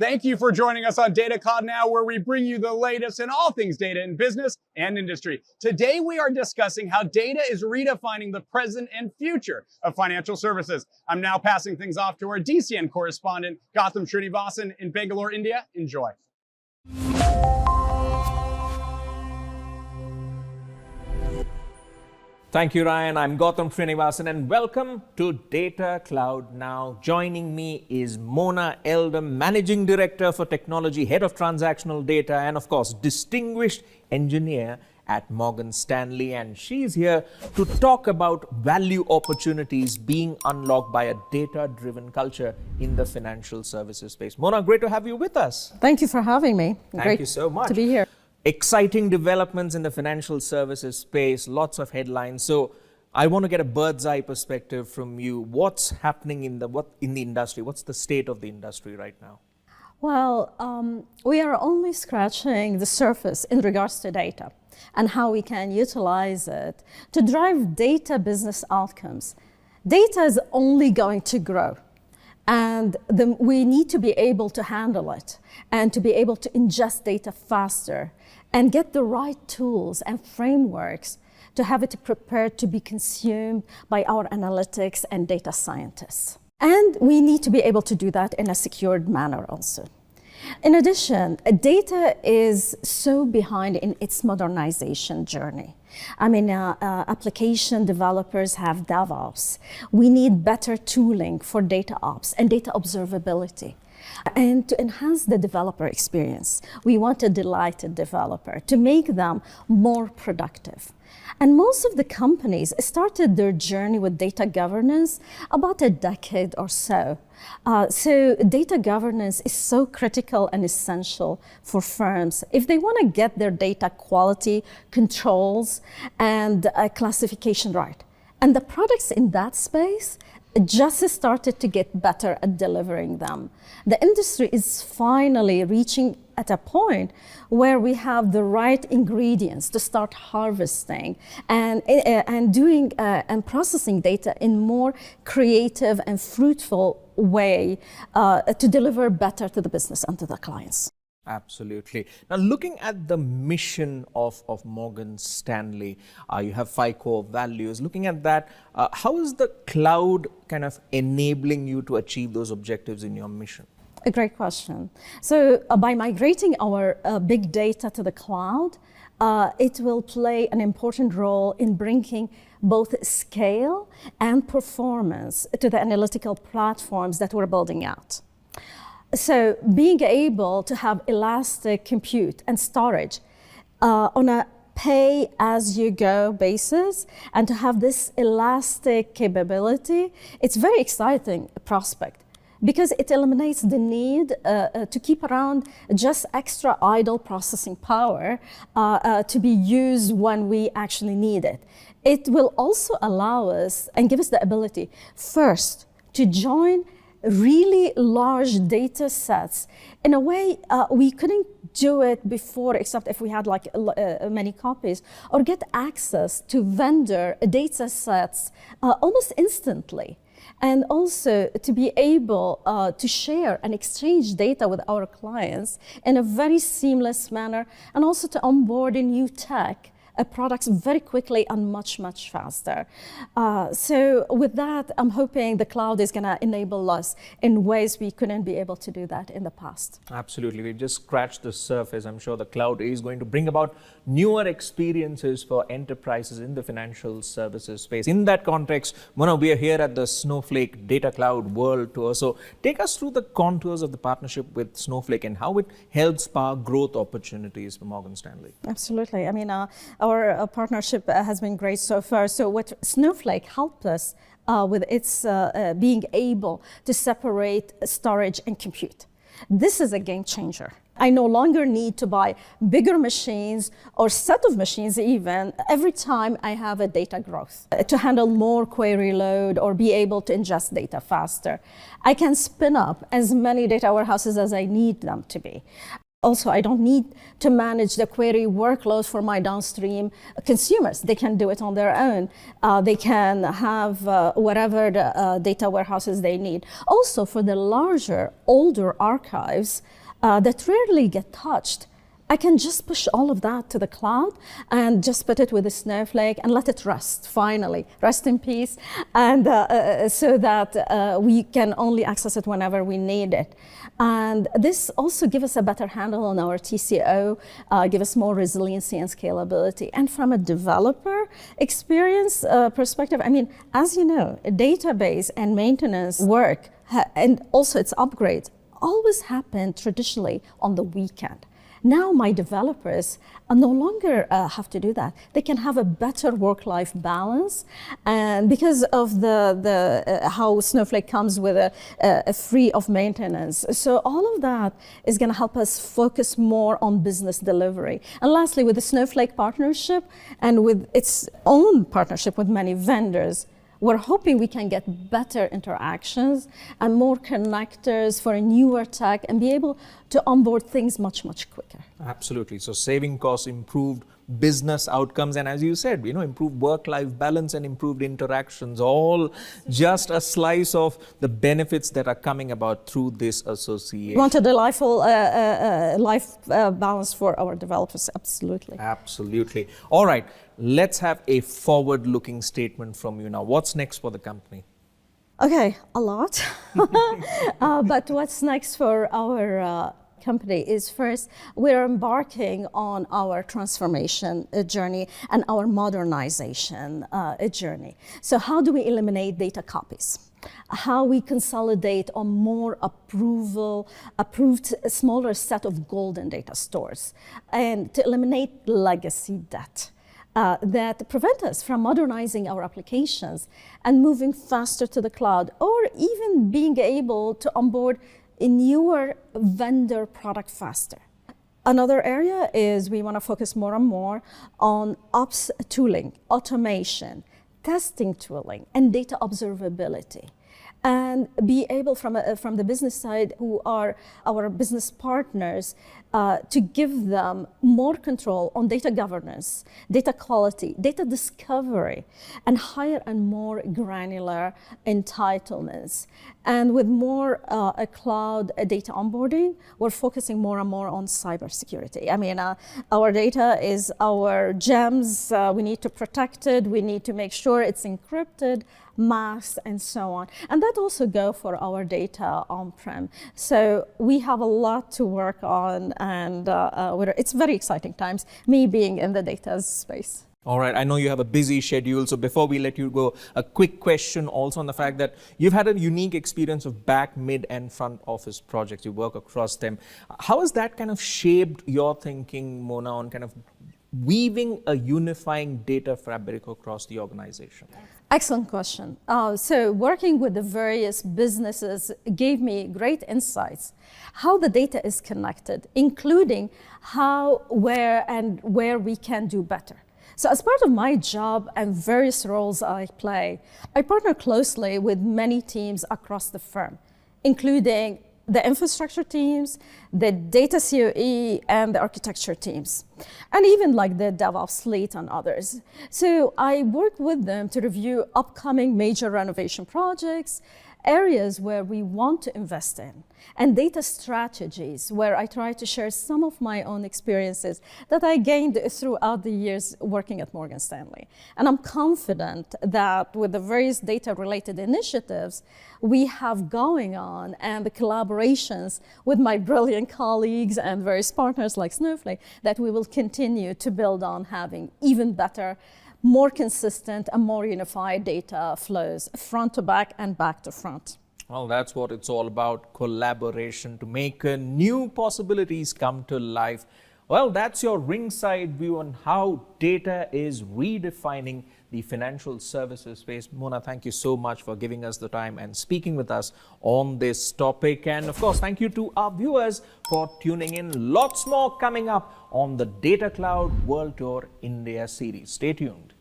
Thank you for joining us on Data Cloud Now, where we bring you the latest in all things data in business and industry. Today, we are discussing how data is redefining the present and future of financial services. I'm now passing things off to our DCN correspondent, Gautam Srinivasan in Bangalore, India. Enjoy. Thank you, Ryan. I'm Gautam Srinivasan, and welcome to Data Cloud Now. Joining me is Mona Eldam, Managing Director for Technology, Head of Transactional Data, and of course, Distinguished Engineer at Morgan Stanley. And she's here to talk about value opportunities being unlocked by a data-driven culture in the financial services space. Mona, great to have you with us. Thank you for having me. Thank you so much. To be here. Exciting developments in the financial services space, lots of headlines. So I want to get a bird's eye perspective from you. What's happening in the industry? What's the state of the industry right now? Well, we are only scratching the surface in regards to data and how we can utilize it to drive data business outcomes. Data is only going to grow. And we need to be able to handle it and to be able to ingest data faster and get the right tools and frameworks to have it prepared to be consumed by our analytics and data scientists. And we need to be able to do that in a secured manner also. In addition, data is so behind in its modernization journey. I mean, application developers have DevOps. We need better tooling for data ops and data observability. And to enhance the developer experience, we want to delight a developer to make them more productive. And most of the companies started their journey with data governance about a decade or so. So data governance is so critical and essential for firms if they want to get their data quality controls and classification right. And the products in that space just started to get better at delivering them. The industry is finally reaching at a point where we have the right ingredients to start harvesting and doing and processing data in more creative and fruitful way to deliver better to the business and to the clients. Absolutely. Now, looking at the mission of Morgan Stanley, you have 5 core values. Looking at that, how is the cloud kind of enabling you to achieve those objectives in your mission? A great question. So by migrating our big data to the cloud, it will play an important role in bringing both scale and performance to the analytical platforms that we're building out. So being able to have elastic compute and storage on a pay-as-you-go basis and to have this elastic capability, it's a very exciting prospect because it eliminates the need to keep around just extra idle processing power to be used when we actually need it. It will also allow us and give us the ability, first, to join really large data sets in a way we couldn't do it before, except if we had like many copies, or get access to vendor data sets almost instantly. And also to be able to share and exchange data with our clients in a very seamless manner, and also to onboard a new tech products very quickly and much faster. So with that, I'm hoping the cloud is going to enable us in ways we couldn't be able to do that in the past. Absolutely. We've just scratched the surface. I'm sure the cloud is going to bring about newer experiences for enterprises in the financial services space. In that context, Mona, we are here at the Snowflake Data Cloud World Tour. So take us through the contours of the partnership with Snowflake and how it helps power growth opportunities for Morgan Stanley. Absolutely. I mean, our partnership has been great so far. So what Snowflake helped us with its being able to separate storage and compute. This is a game changer. I no longer need to buy bigger machines or set of machines even every time I have a data growth to handle more query load or be able to ingest data faster. I can spin up as many data warehouses as I need them to be. Also, I don't need to manage the query workloads for my downstream consumers. They can do it on their own. They can have whatever the data warehouses they need. Also, for the larger, older archives that rarely get touched, I can just push all of that to the cloud and just put it with a Snowflake and let it rest, finally, rest in peace, and so that we can only access it whenever we need it. And this also gives us a better handle on our TCO, give us more resiliency and scalability. And from a developer experience perspective, I mean, as you know, database and maintenance work, and also its upgrades, always happen traditionally on the weekend. Now my developers no longer have to do that. They can have a better work-life balance, and because of the how Snowflake comes with a free of maintenance. So all of that is going to help us focus more on business delivery. And lastly, with the Snowflake partnership and with its own partnership with many vendors, we're hoping we can get better interactions and more connectors for a newer tech and be able to onboard things much, much quicker. Absolutely. So saving costs, improved business outcomes, and as you said, improved work-life balance and improved interactions, all just a slice of the benefits that are coming about through this association. We want a delightful life balance for our developers, absolutely. Absolutely. All right, let's have a forward-looking statement from you now. What's next for the company? Okay, a lot. But what's next for our company is, first, we're embarking on our transformation journey and our modernization journey. So how do we eliminate data copies? How we consolidate on more approved smaller set of golden data stores, and to eliminate legacy debt that prevent us from modernizing our applications and moving faster to the cloud, or even being able to onboard a newer vendor product faster. Another area is we want to focus more and more on ops tooling, automation, testing tooling, and data observability. And be able, from the business side, who are our business partners, to give them more control on data governance, data quality, data discovery, and higher and more granular entitlements. And with more cloud data onboarding, we're focusing more and more on cybersecurity. I mean, our data is our gems. We need to protect it. We need to make sure it's encrypted, masked, and so on. And that also go for our data on-prem. So we have a lot to work on, and it's very exciting times, me being in the data space. All right, I know you have a busy schedule, so before we let you go, a quick question also on the fact that you've had a unique experience of back, mid, and front office projects. You work across them. How has that kind of shaped your thinking, Mona, on kind of weaving a unifying data fabric across the organization? Excellent question. So working with the various businesses gave me great insights how the data is connected, including how, where we can do better. So as part of my job and various roles I play, I partner closely with many teams across the firm, including the infrastructure teams, the data COE, and the architecture teams, and even like the DevOps lead and others. So I work with them to review upcoming major renovation projects, areas where we want to invest in, and data strategies where I try to share some of my own experiences that I gained throughout the years working at Morgan Stanley. And I'm confident that with the various data-related initiatives we have going on and the collaborations with my brilliant colleagues and various partners like Snowflake, that we will continue to build on having even better, more consistent and more unified data flows, front to back and back to front. Well, that's what it's all about, collaboration to make new possibilities come to life. Well, that's your ringside view on how data is redefining the financial services space. Mona, thank you so much for giving us the time and speaking with us on this topic. And of course, thank you to our viewers for tuning in. Lots more coming up on the Data Cloud World Tour India series. Stay tuned.